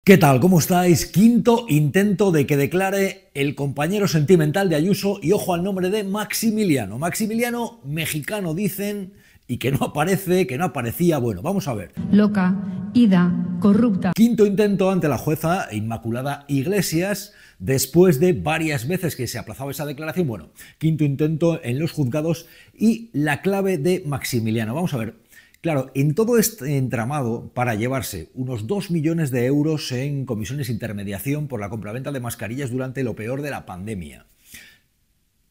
¿Qué tal? ¿Cómo estáis? Quinto intento de que declare el compañero sentimental de Ayuso y ojo al nombre de Maximiliano. Maximiliano, mexicano dicen, y que no aparece, que no aparecía. Bueno, vamos a ver. Loca, ida, corrupta. Quinto intento ante la jueza Inmaculada Iglesias, después de varias veces que se aplazaba esa declaración. Bueno, quinto intento en los juzgados y la clave de Maximiliano. Vamos a ver. Claro, en todo este entramado, para llevarse unos 2 millones de euros en comisiones de intermediación por la compraventa de mascarillas durante lo peor de la pandemia,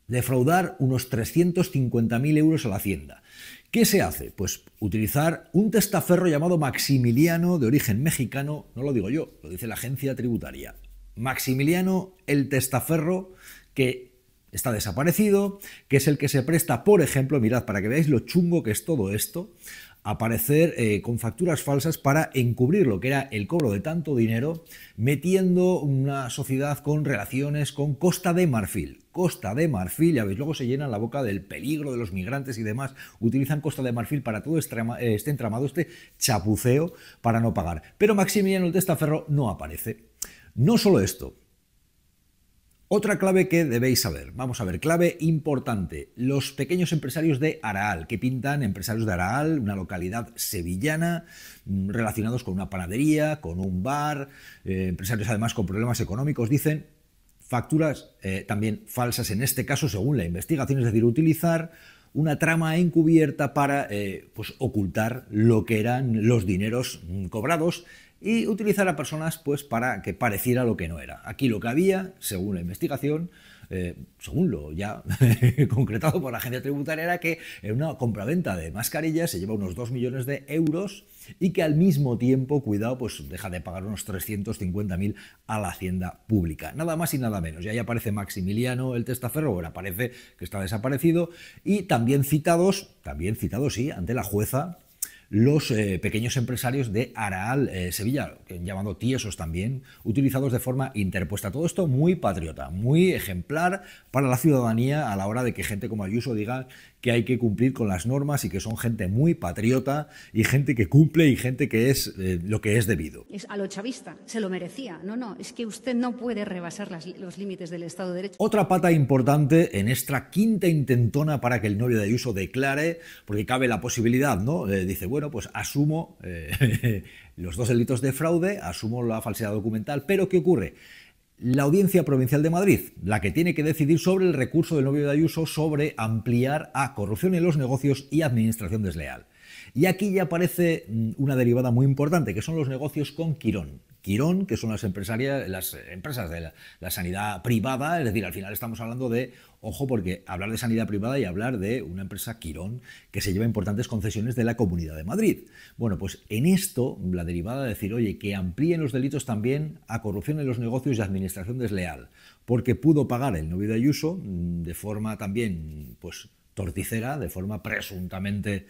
defraudar unos 350.000 euros a la Hacienda. ¿Qué se hace? Pues utilizar un testaferro llamado Maximiliano, de origen mexicano, no lo digo yo, lo dice la agencia tributaria. Maximiliano, el testaferro que está desaparecido, que es el que se presta, por ejemplo, mirad, para que veáis lo chungo que es todo esto, aparecer con facturas falsas para encubrir lo que era el cobro de tanto dinero, metiendo una sociedad con relaciones con Costa de Marfil. Costa de Marfil, ya veis, luego se llenan la boca del peligro de los migrantes y demás, utilizan Costa de Marfil para todo este entramado, este chapuceo para no pagar. Pero Maximiliano el testaferro no aparece. No solo esto. Otra clave que debéis saber, vamos a ver, clave importante, los pequeños empresarios de Araal, que pintan empresarios de Araal, una localidad sevillana, relacionados con una panadería, con un bar, empresarios además con problemas económicos, dicen, facturas también falsas en este caso según la investigación, es decir, utilizar una trama encubierta para pues, ocultar lo que eran los dineros cobrados y utilizar a personas pues, para que pareciera lo que no era. Aquí lo que había, según la investigación, según lo ya concretado por la agencia tributaria, era que en una compraventa de mascarillas se lleva unos 2 millones de euros y que al mismo tiempo, cuidado, pues deja de pagar unos 350.000 a la hacienda pública. Nada más y nada menos. Y ahí aparece Maximiliano el testaferro, bueno, aparece que está desaparecido, y también citados, sí, ante la jueza, los pequeños empresarios de Araal, Sevilla, llamando tiesos también, utilizados de forma interpuesta. Todo esto muy patriota, muy ejemplar para la ciudadanía a la hora de que gente como Ayuso diga que hay que cumplir con las normas y que son gente muy patriota y gente que cumple y gente que es lo que es debido. Es a lo chavista, se lo merecía. No, es que usted no puede rebasar los límites del Estado de Derecho. Otra pata importante en esta quinta intentona para que el novio de Ayuso declare, porque cabe la posibilidad, ¿no? Dice, bueno, pues asumo los 2 delitos de fraude, asumo la falsedad documental, pero ¿qué ocurre? La Audiencia Provincial de Madrid, la que tiene que decidir sobre el recurso del novio de Ayuso sobre ampliar a corrupción en los negocios y administración desleal. Y aquí ya aparece una derivada muy importante, que son los negocios con Quirón. Quirón, que son las empresas de la sanidad privada, es decir, al final estamos hablando de, ojo, porque hablar de sanidad privada y hablar de una empresa Quirón que se lleva importantes concesiones de la Comunidad de Madrid. Bueno, pues en esto, la derivada de decir, oye, que amplíen los delitos también a corrupción en los negocios y administración desleal, porque pudo pagar el novio de Ayuso de forma también, pues, torticera, de forma presuntamente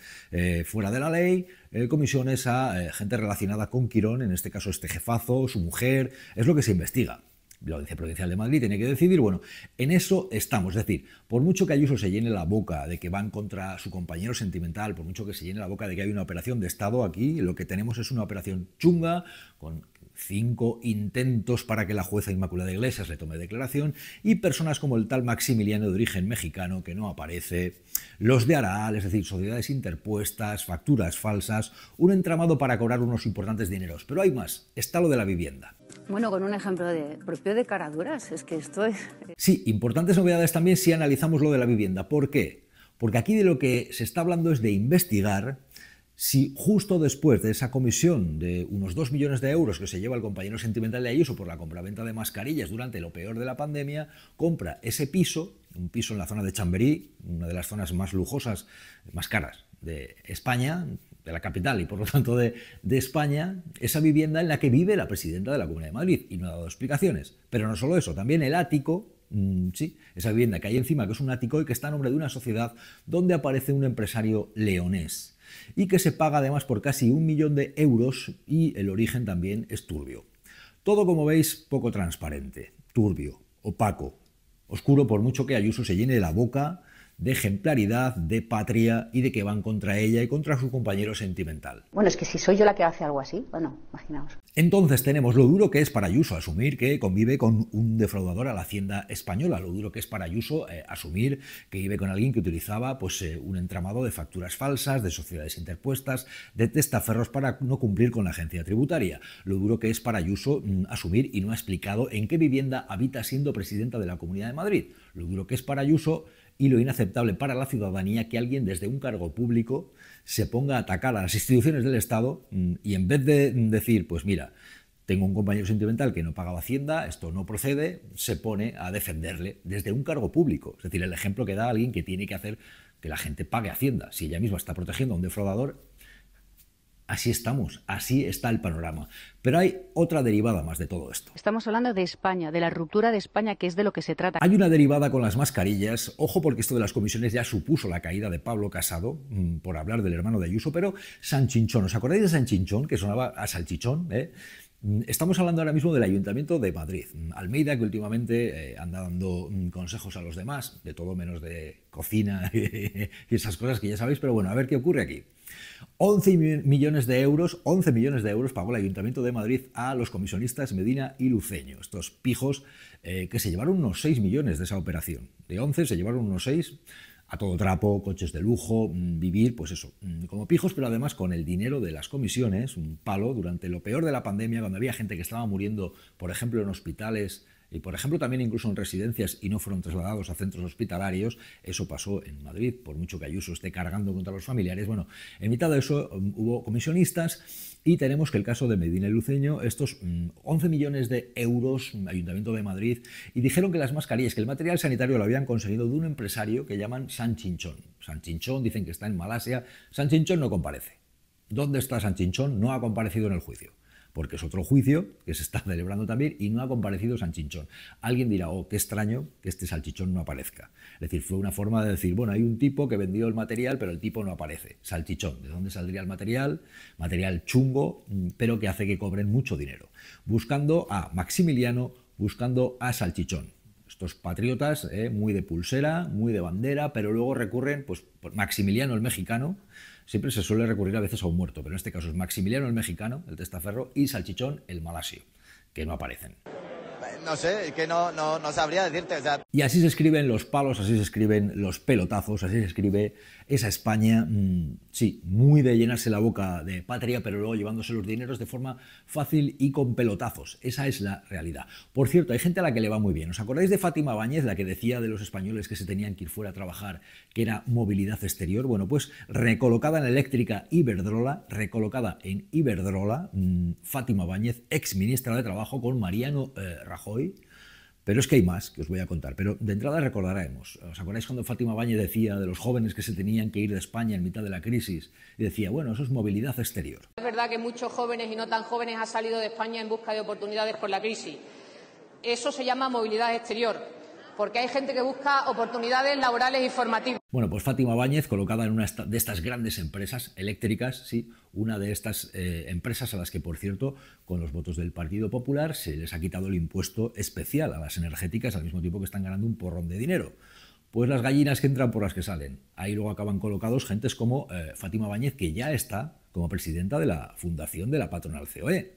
fuera de la ley, comisiones a gente relacionada con Quirón, en este caso este jefazo, su mujer, es lo que se investiga. La Audiencia Provincial de Madrid tiene que decidir, bueno, en eso estamos, es decir, por mucho que Ayuso se llene la boca de que van contra su compañero sentimental, por mucho que se llene la boca de que hay una operación de Estado, aquí lo que tenemos es una operación chunga, con 5 intentos para que la jueza Inmaculada Iglesias le tome declaración y personas como el tal Maximiliano de origen mexicano que no aparece, los de Araal, es decir, sociedades interpuestas, facturas falsas, un entramado para cobrar unos importantes dineros. Pero hay más, está lo de la vivienda. Bueno, con un ejemplo propio de caraduras, es que esto es... Sí, importantes novedades también si analizamos lo de la vivienda. ¿Por qué? Porque aquí de lo que se está hablando es de investigar si justo después de esa comisión de unos 2 millones de euros que se lleva el compañero sentimental de Ayuso por la compraventa de mascarillas durante lo peor de la pandemia, compra ese piso, un piso en la zona de Chamberí, una de las zonas más lujosas, más caras de España, de la capital y por lo tanto de España, esa vivienda en la que vive la presidenta de la Comunidad de Madrid, y no ha dado explicaciones. Pero no solo eso, también el ático, sí, esa vivienda que hay encima, que es un ático y que está a nombre de una sociedad donde aparece un empresario leonés y que se paga además por casi 1 millón de euros y el origen también es turbio. Todo, como veis, poco transparente, turbio, opaco, oscuro, por mucho que Ayuso se llene la boca de ejemplaridad, de patria y de que van contra ella y contra su compañero sentimental. Bueno, es que si soy yo la que hace algo así, bueno, imaginaos. Entonces tenemos lo duro que es para Ayuso asumir que convive con un defraudador a la Hacienda española, lo duro que es para Ayuso asumir que vive con alguien que utilizaba pues, un entramado de facturas falsas, de sociedades interpuestas, de testaferros para no cumplir con la agencia tributaria, lo duro que es para Ayuso asumir y no ha explicado en qué vivienda habita siendo presidenta de la Comunidad de Madrid, lo duro que es para Ayuso y lo inaceptable para la ciudadanía que alguien desde un cargo público se ponga a atacar a las instituciones del Estado y en vez de decir, pues mira, tengo un compañero sentimental que no pagaba Hacienda, esto no procede, se pone a defenderle desde un cargo público. Es decir, el ejemplo que da alguien que tiene que hacer que la gente pague Hacienda. Si ella misma está protegiendo a un defraudador, así estamos, así está el panorama. Pero hay otra derivada más de todo esto. Estamos hablando de España, de la ruptura de España, que es de lo que se trata. Hay una derivada con las mascarillas. Ojo, porque esto de las comisiones ya supuso la caída de Pablo Casado, por hablar del hermano de Ayuso, pero San Chinchón, ¿os acordáis de San Chinchón, que sonaba a salchichón? Estamos hablando ahora mismo del Ayuntamiento de Madrid. Almeida, que últimamente anda dando consejos a los demás, de todo menos de cocina y esas cosas que ya sabéis, pero bueno, a ver qué ocurre aquí. 11 millones de euros pagó el Ayuntamiento de Madrid a los comisionistas Medina y Luceño, estos pijos que se llevaron unos 6 millones de esa operación. De 11 se llevaron unos 6, a todo trapo, coches de lujo, vivir, pues eso, como pijos, pero además con el dinero de las comisiones, un palo, durante lo peor de la pandemia, cuando había gente que estaba muriendo, por ejemplo, en hospitales, y por ejemplo también incluso en residencias y no fueron trasladados a centros hospitalarios, eso pasó en Madrid, por mucho que Ayuso esté cargando contra los familiares. Bueno, en mitad de eso hubo comisionistas y tenemos que el caso de Medina y Luceño, estos 11 millones de euros, Ayuntamiento de Madrid, y dijeron que las mascarillas, que el material sanitario lo habían conseguido de un empresario que llaman San Chinchón. San Chinchón dicen que está en Malasia, San Chinchón no comparece. ¿Dónde está San Chinchón? No ha comparecido en el juicio. Porque es otro juicio que se está celebrando también y no ha comparecido San Chinchón. Alguien dirá, oh, qué extraño que este salchichón no aparezca. Es decir, fue una forma de decir, bueno, hay un tipo que vendió el material, pero el tipo no aparece. Salchichón, ¿de dónde saldría el material? Material chungo, pero que hace que cobren mucho dinero. Buscando a Maximiliano, buscando a Salchichón. Estos patriotas, muy de pulsera, muy de bandera, pero luego recurren, pues, por Maximiliano el mexicano. Siempre se suele recurrir a veces a un muerto, pero en este caso es Maximiliano el mexicano, el testaferro, y Salchichón el malasio, que no aparecen. No sé, es que no sabría decirte. O sea. Y así se escriben los palos, así se escriben los pelotazos, así se escribe esa España, sí, muy de llenarse la boca de patria, pero luego llevándose los dineros de forma fácil y con pelotazos. Esa es la realidad. Por cierto, hay gente a la que le va muy bien. ¿Os acordáis de Fátima Báñez, la que decía de los españoles que se tenían que ir fuera a trabajar, que era movilidad exterior? Bueno, pues recolocada en Eléctrica Iberdrola, Fátima Báñez, ex ministra de Trabajo con Mariano Rajoy. Pero es que hay más que os voy a contar. Pero de entrada recordaremos. ¿Os acordáis cuando Fátima Báñez decía de los jóvenes que se tenían que ir de España en mitad de la crisis? Y decía, bueno, eso es movilidad exterior. Es verdad que muchos jóvenes y no tan jóvenes han salido de España en busca de oportunidades por la crisis. Eso se llama movilidad exterior, porque hay gente que busca oportunidades laborales y formativas. Bueno, pues Fátima Báñez, colocada en una de estas grandes empresas eléctricas, sí, una de estas empresas a las que, por cierto, con los votos del Partido Popular se les ha quitado el impuesto especial a las energéticas al mismo tiempo que están ganando un porrón de dinero. Pues las gallinas que entran por las que salen. Ahí luego acaban colocados gentes como Fátima Báñez, que ya está como presidenta de la fundación de la patronal COE.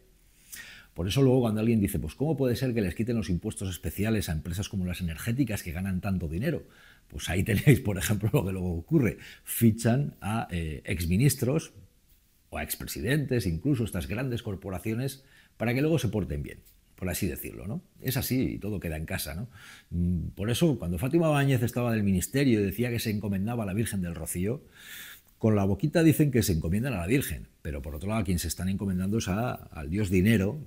Por eso luego cuando alguien dice, pues ¿cómo puede ser que les quiten los impuestos especiales a empresas como las energéticas que ganan tanto dinero? Pues ahí tenéis, por ejemplo, lo que luego ocurre. Fichan a exministros o a expresidentes, incluso estas grandes corporaciones, para que luego se porten bien, por así decirlo, ¿no? Es así y todo queda en casa, ¿no? Por eso, cuando Fátima Báñez estaba del ministerio y decía que se encomendaba a la Virgen del Rocío, con la boquita dicen que se encomiendan a la Virgen, pero por otro lado a quien se están encomendando es al Dios dinero,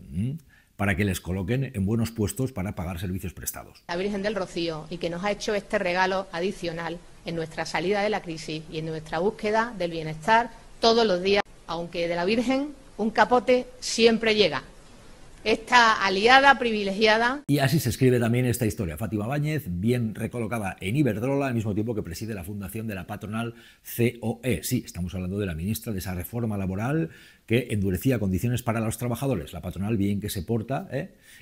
para que les coloquen en buenos puestos para pagar servicios prestados. La Virgen del Rocío, y que nos ha hecho este regalo adicional en nuestra salida de la crisis y en nuestra búsqueda del bienestar todos los días, aunque de la Virgen un capote siempre llega. Esta aliada privilegiada. Y así se escribe también esta historia. Fátima Báñez, bien recolocada en Iberdrola, al mismo tiempo que preside la fundación de la patronal COE. Sí, estamos hablando de la ministra de esa reforma laboral que endurecía condiciones para los trabajadores, la patronal bien que se porta,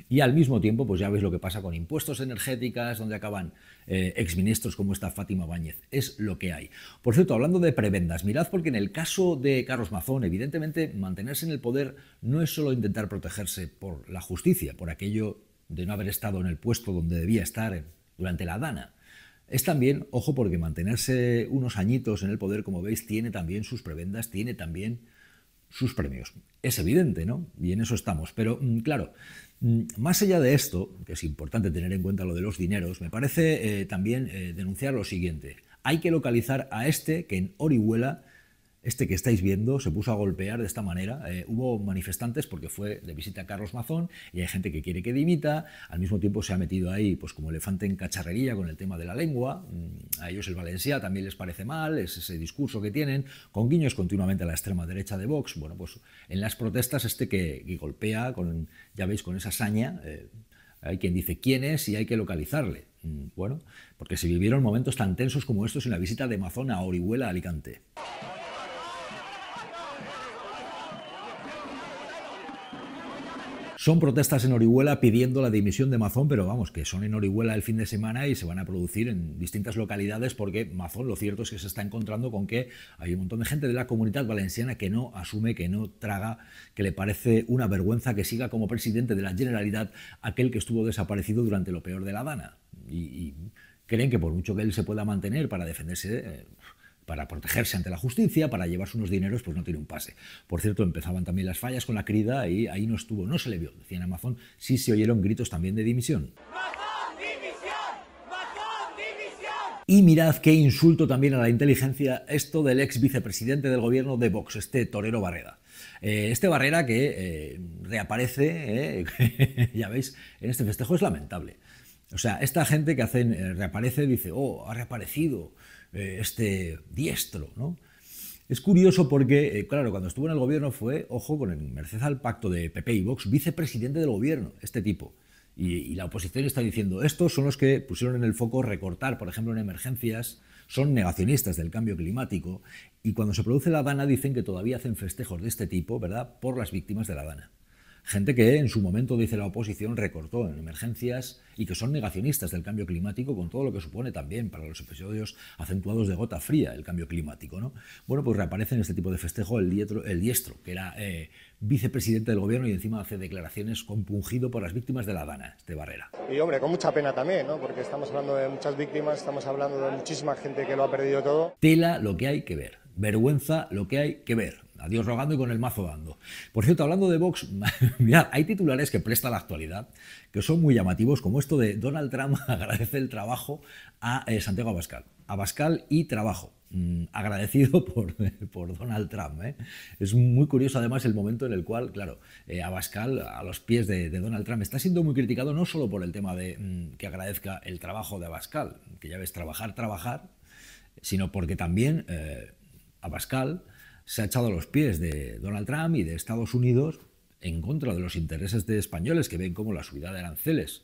y al mismo tiempo pues ya veis lo que pasa con impuestos energéticas, donde acaban exministros como esta Fátima Báñez. Es lo que hay. Por cierto, hablando de prebendas, mirad porque en el caso de Carlos Mazón, evidentemente mantenerse en el poder no es solo intentar protegerse por la justicia, por aquello de no haber estado en el puesto donde debía estar durante la Dana. Es también, ojo, porque mantenerse unos añitos en el poder, como veis, tiene también sus prebendas, tiene también sus premios. Es evidente, ¿no? Y en eso estamos. Pero, claro, más allá de esto, que es importante tener en cuenta lo de los dineros, me parece también denunciar lo siguiente. Hay que localizar a este que en Orihuela, este que estáis viendo, se puso a golpear de esta manera. Hubo manifestantes porque fue de visita a Carlos Mazón y hay gente que quiere que dimita. Al mismo tiempo se ha metido ahí pues como elefante en cacharrería con el tema de la lengua. A ellos el valencià también les parece mal, es ese discurso que tienen, con guiños continuamente a la extrema derecha de Vox. Bueno, pues en las protestas este que golpea, ya veis, con esa saña, hay quien dice quién es y hay que localizarle. Bueno, porque se vivieron momentos tan tensos como estos en la visita de Mazón a Orihuela, Alicante. Son protestas en Orihuela pidiendo la dimisión de Mazón, pero vamos, que son en Orihuela el fin de semana y se van a producir en distintas localidades porque Mazón lo cierto es que se está encontrando con que hay un montón de gente de la Comunitat Valenciana que no asume, que no traga, que le parece una vergüenza que siga como presidente de la Generalitat aquel que estuvo desaparecido durante lo peor de la Dana. Y creen que por mucho que él se pueda mantener para defenderse... para protegerse ante la justicia, para llevarse unos dineros, pues no tiene un pase. Por cierto, empezaban también las fallas con la crida y ahí no estuvo, no se le vio, decían a Mazón, sí se oyeron gritos también de dimisión. ¡Mazón, dimisión! ¡Mazón, dimisión! Y mirad qué insulto también a la inteligencia esto del ex vicepresidente del gobierno de Vox, este torero Barrera. Este Barrera que reaparece, ya veis, en este festejo es lamentable. O sea, esta gente que hacen, reaparece, dice, oh, ha reaparecido este diestro, ¿no? Es curioso porque, claro, cuando estuvo en el gobierno fue, ojo, merced al pacto de PP y Vox, vicepresidente del gobierno, este tipo. Y la oposición está diciendo, estos son los que pusieron en el foco recortar, por ejemplo, en emergencias, son negacionistas del cambio climático, y cuando se produce la Dana dicen que todavía hacen festejos de este tipo, ¿verdad?, por las víctimas de la Dana. Gente que en su momento, dice la oposición, recortó en emergencias y que son negacionistas del cambio climático con todo lo que supone también para los episodios acentuados de gota fría el cambio climático, ¿no? Bueno, pues reaparece en este tipo de festejo el diestro, que era vicepresidente del gobierno y encima hace declaraciones compungido por las víctimas de la Dana, este Barrera. Y hombre, con mucha pena también, ¿no? Porque estamos hablando de muchas víctimas, estamos hablando de muchísima gente que lo ha perdido todo. Tela lo que hay que ver, vergüenza lo que hay que ver. A Dios rogando y con el mazo dando. Por cierto, hablando de Vox, mirad, hay titulares que presta la actualidad que son muy llamativos, como esto de Donald Trump agradece el trabajo a Santiago Abascal. Abascal y trabajo. Agradecido por Donald Trump. Es muy curioso además el momento en el cual, claro, Abascal a los pies de Donald Trump está siendo muy criticado no solo por el tema de que agradezca el trabajo de Abascal, que ya ves, trabajar, sino porque también Abascal se ha echado a los pies de Donald Trump y de Estados Unidos en contra de los intereses de españoles que ven cómo la subida de aranceles,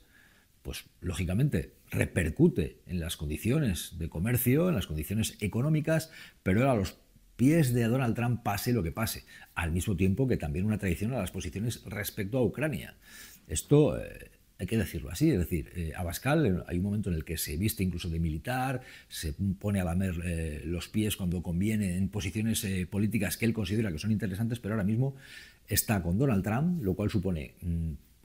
pues lógicamente repercute en las condiciones de comercio, en las condiciones económicas, pero a los pies de Donald Trump pase lo que pase, al mismo tiempo que también una traición a las posiciones respecto a Ucrania. Esto hay que decirlo así, es decir, Abascal hay un momento en el que se viste incluso de militar, se pone a lamer los pies cuando conviene en posiciones políticas que él considera que son interesantes, pero ahora mismo está con Donald Trump, lo cual supone,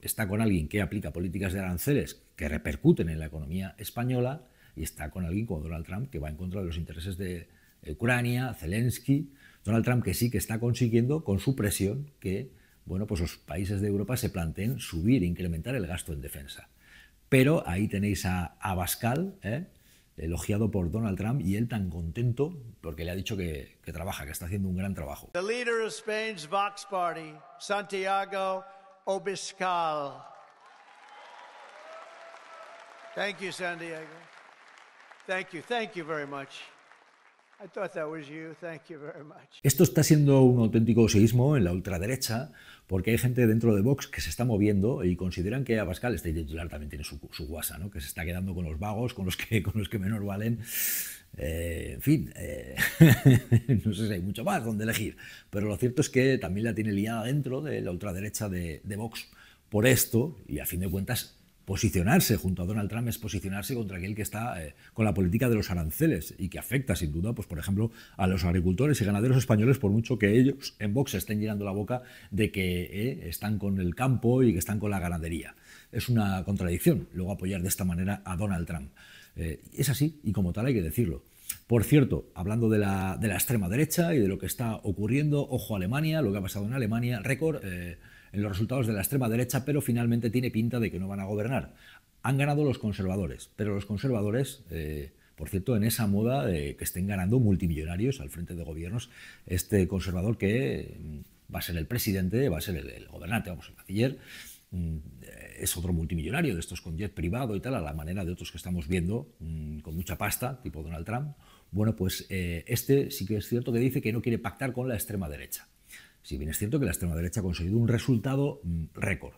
está con alguien que aplica políticas de aranceles que repercuten en la economía española y está con alguien como Donald Trump que va en contra de los intereses de Ucrania, Zelensky. Donald Trump que sí que está consiguiendo con su presión que bueno, pues los países de Europa se planteen subir e incrementar el gasto en defensa. Pero ahí tenéis a Abascal, elogiado por Donald Trump, y él tan contento porque le ha dicho que trabaja, que está haciendo un gran trabajo. The leader of Spain's Vox Party, Santiago Abascal. Thank you, Santiago. Thank you very much. I thought that was you. Thank you very much. Esto está siendo un auténtico seísmo en la ultraderecha, porque hay gente dentro de Vox que se está moviendo y consideran que Abascal, este titular también tiene su guasa, ¿no? Que se está quedando con los vagos, con los que menor valen. En fin, no sé si hay mucho más donde elegir, pero lo cierto es que también la tiene liada dentro de la ultraderecha de Vox por esto, y a fin de cuentas posicionarse junto a Donald Trump es posicionarse contra aquel que está con la política de los aranceles y que afecta sin duda, pues por ejemplo, a los agricultores y ganaderos españoles, por mucho que ellos en Vox estén llenando la boca de que están con el campo y que están con la ganadería. Es una contradicción luego apoyar de esta manera a Donald Trump. Es así y como tal hay que decirlo. Por cierto, hablando de la extrema derecha y de lo que está ocurriendo, ojo a Alemania, lo que ha pasado en Alemania, récord en los resultados de la extrema derecha, pero finalmente tiene pinta de que no van a gobernar. Han ganado los conservadores, pero los conservadores, por cierto, en esa moda de que estén ganando multimillonarios al frente de gobiernos, este conservador que va a ser el presidente, va a ser el gobernante, vamos, el canciller, es otro multimillonario de estos con jet privado y tal, a la manera de otros que estamos viendo, con mucha pasta, tipo Donald Trump. Bueno, pues este sí que es cierto que dice que no quiere pactar con la extrema derecha. Si bien es cierto que la extrema derecha ha conseguido un resultado récord,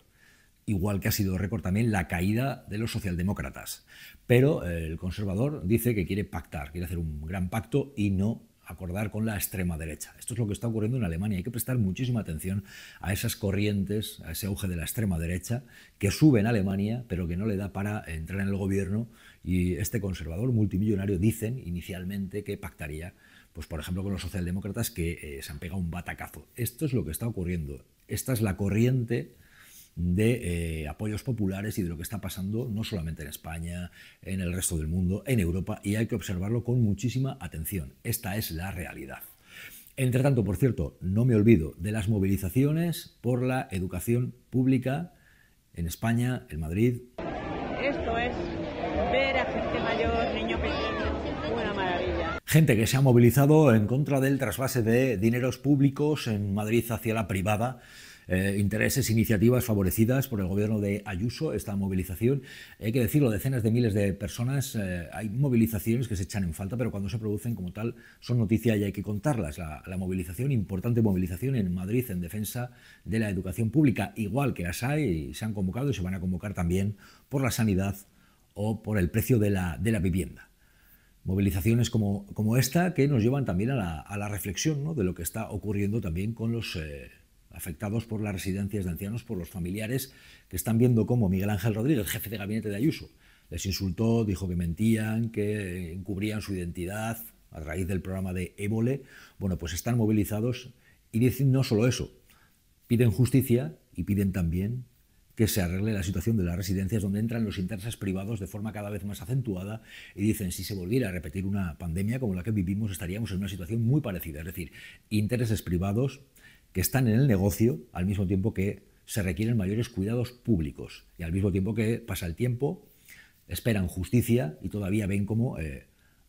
igual que ha sido récord también la caída de los socialdemócratas. Pero el conservador dice que quiere pactar, quiere hacer un gran pacto y no acordar con la extrema derecha. Esto es lo que está ocurriendo en Alemania. Hay que prestar muchísima atención a esas corrientes, a ese auge de la extrema derecha que sube en Alemania, pero que no le da para entrar en el gobierno. Y este conservador multimillonario dicen inicialmente que pactaría, pues por ejemplo, con los socialdemócratas que se han pegado un batacazo. Esto es lo que está ocurriendo. Esta es la corriente de apoyos populares y de lo que está pasando no solamente en España, en el resto del mundo, en Europa, y hay que observarlo con muchísima atención. Esta es la realidad. Entre tanto, por cierto, no me olvido de las movilizaciones por la educación pública en España, en Madrid. Esto es ver a gente mayor, niños pequeños, una maravilla. Gente que se ha movilizado en contra del trasvase de dineros públicos en Madrid hacia la privada. Intereses, iniciativas favorecidas por el gobierno de Ayuso, esta movilización. Hay que decirlo, decenas de miles de personas, hay movilizaciones que se echan en falta, pero cuando se producen como tal son noticia y hay que contarlas. La movilización, importante movilización en Madrid en defensa de la educación pública, igual que las hay y se han convocado y se van a convocar también por la sanidad o por el precio de la vivienda. Movilizaciones como esta que nos llevan también a la reflexión, ¿no?, de lo que está ocurriendo también con los afectados por las residencias de ancianos, por los familiares que están viendo cómo Miguel Ángel Rodríguez, jefe de gabinete de Ayuso, les insultó, dijo que mentían, que encubrían su identidad a raíz del programa de Évole. Bueno, pues están movilizados y dicen no solo eso, piden justicia y piden también que se arregle la situación de las residencias donde entran los intereses privados de forma cada vez más acentuada y dicen si se volviera a repetir una pandemia como la que vivimos estaríamos en una situación muy parecida, es decir, intereses privados que están en el negocio al mismo tiempo que se requieren mayores cuidados públicos y al mismo tiempo que pasa el tiempo, esperan justicia y todavía ven cómo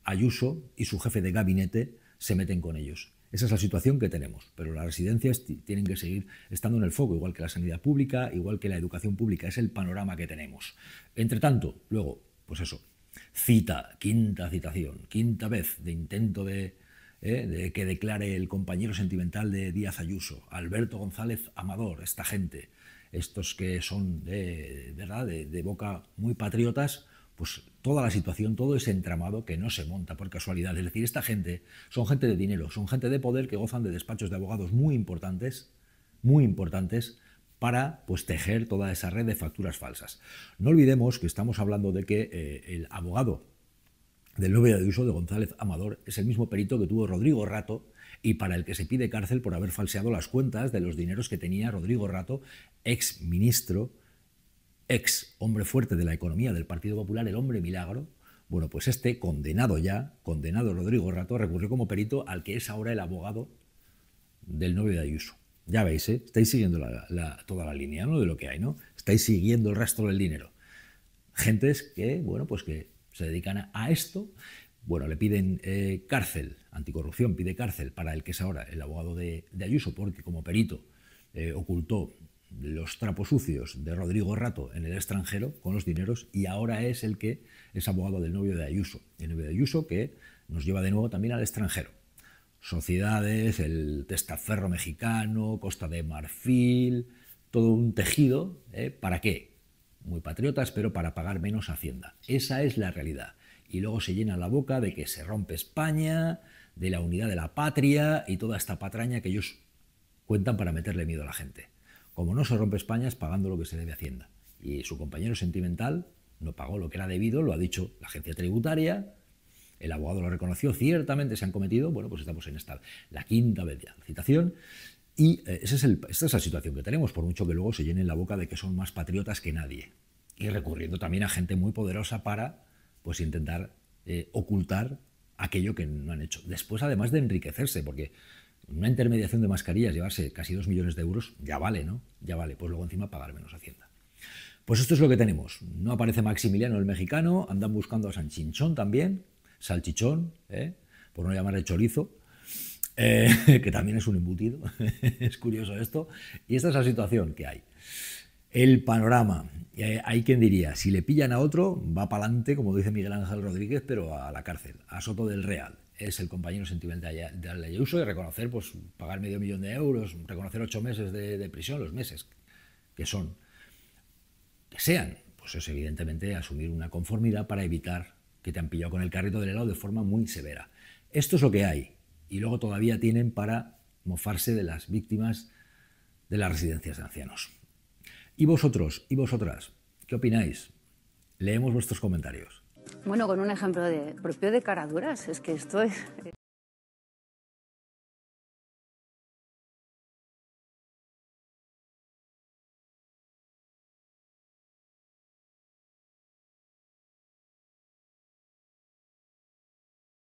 Ayuso y su jefe de gabinete se meten con ellos. Esa es la situación que tenemos, pero las residencias tienen que seguir estando en el foco, igual que la sanidad pública, igual que la educación pública, es el panorama que tenemos. Entre tanto, luego, pues eso, quinta citación, quinta vez de intento de que declare el compañero sentimental de Díaz Ayuso, Alberto González Amador, esta gente, estos que son de boca muy patriotas, pues toda la situación, todo ese entramado que no se monta por casualidad. Es decir, esta gente son gente de dinero, son gente de poder que gozan de despachos de abogados muy importantes para pues tejer toda esa red de facturas falsas. No olvidemos que estamos hablando de que el abogado del novio de Ayuso, de González Amador, es el mismo perito que tuvo Rodrigo Rato y para el que se pide cárcel por haber falseado las cuentas de los dineros que tenía Rodrigo Rato, ex ministro, ex hombre fuerte de la economía del Partido Popular, el hombre milagro. Bueno, pues este condenado Rodrigo Rato, recurrió como perito al que es ahora el abogado del novio de Ayuso. Ya veis, estáis siguiendo toda la línea, ¿no?, de lo que hay, ¿no? Estáis siguiendo el rastro del dinero. Gentes que, bueno, pues que se dedican a esto. Bueno, le piden cárcel, anticorrupción pide cárcel para el que es ahora el abogado de Ayuso, porque como perito ocultó los trapos sucios de Rodrigo Rato en el extranjero con los dineros y ahora es el que es abogado del novio de Ayuso. El novio de Ayuso que nos lleva de nuevo también al extranjero. Sociedades, el testaferro mexicano, Costa de Marfil, todo un tejido. ¿Para qué? Muy patriotas, pero para pagar menos Hacienda. Esa es la realidad. Y luego se llena la boca de que se rompe España, de la unidad de la patria y toda esta patraña que ellos cuentan para meterle miedo a la gente. Como no se rompe España es pagando lo que se debe a Hacienda. Y su compañero sentimental no pagó lo que era debido, lo ha dicho la agencia tributaria, el abogado lo reconoció, ciertamente se han cometido, bueno, pues estamos en esta, la quinta vez ya, citación, y esta es la situación que tenemos, por mucho que luego se llenen la boca de que son más patriotas que nadie, y recurriendo también a gente muy poderosa para, pues, intentar ocultar aquello que no han hecho. Después, además de enriquecerse, porque una intermediación de mascarillas, llevarse casi 2 millones de euros, ya vale, ¿no? Ya vale, pues luego encima pagar menos Hacienda. Pues esto es lo que tenemos. No aparece Maximiliano el mexicano, andan buscando a San Chinchón también, salchichón, por no llamarle chorizo, que también es un embutido, es curioso esto, y esta es la situación que hay. El panorama, hay quien diría, si le pillan a otro, va para adelante, como dice Miguel Ángel Rodríguez, pero a la cárcel, a Soto del Real. Es el compañero sentimental de Ayuso y reconocer, pues pagar medio millón de euros, reconocer 8 meses de prisión, los meses que son, que sean, pues es evidentemente asumir una conformidad para evitar que te han pillado con el carrito del helado de forma muy severa. Esto es lo que hay. Y luego todavía tienen para mofarse de las víctimas de las residencias de ancianos. ¿Y vosotros y vosotras? ¿Qué opináis? Leemos vuestros comentarios. Bueno, con un ejemplo propio de caraduras, es que esto es...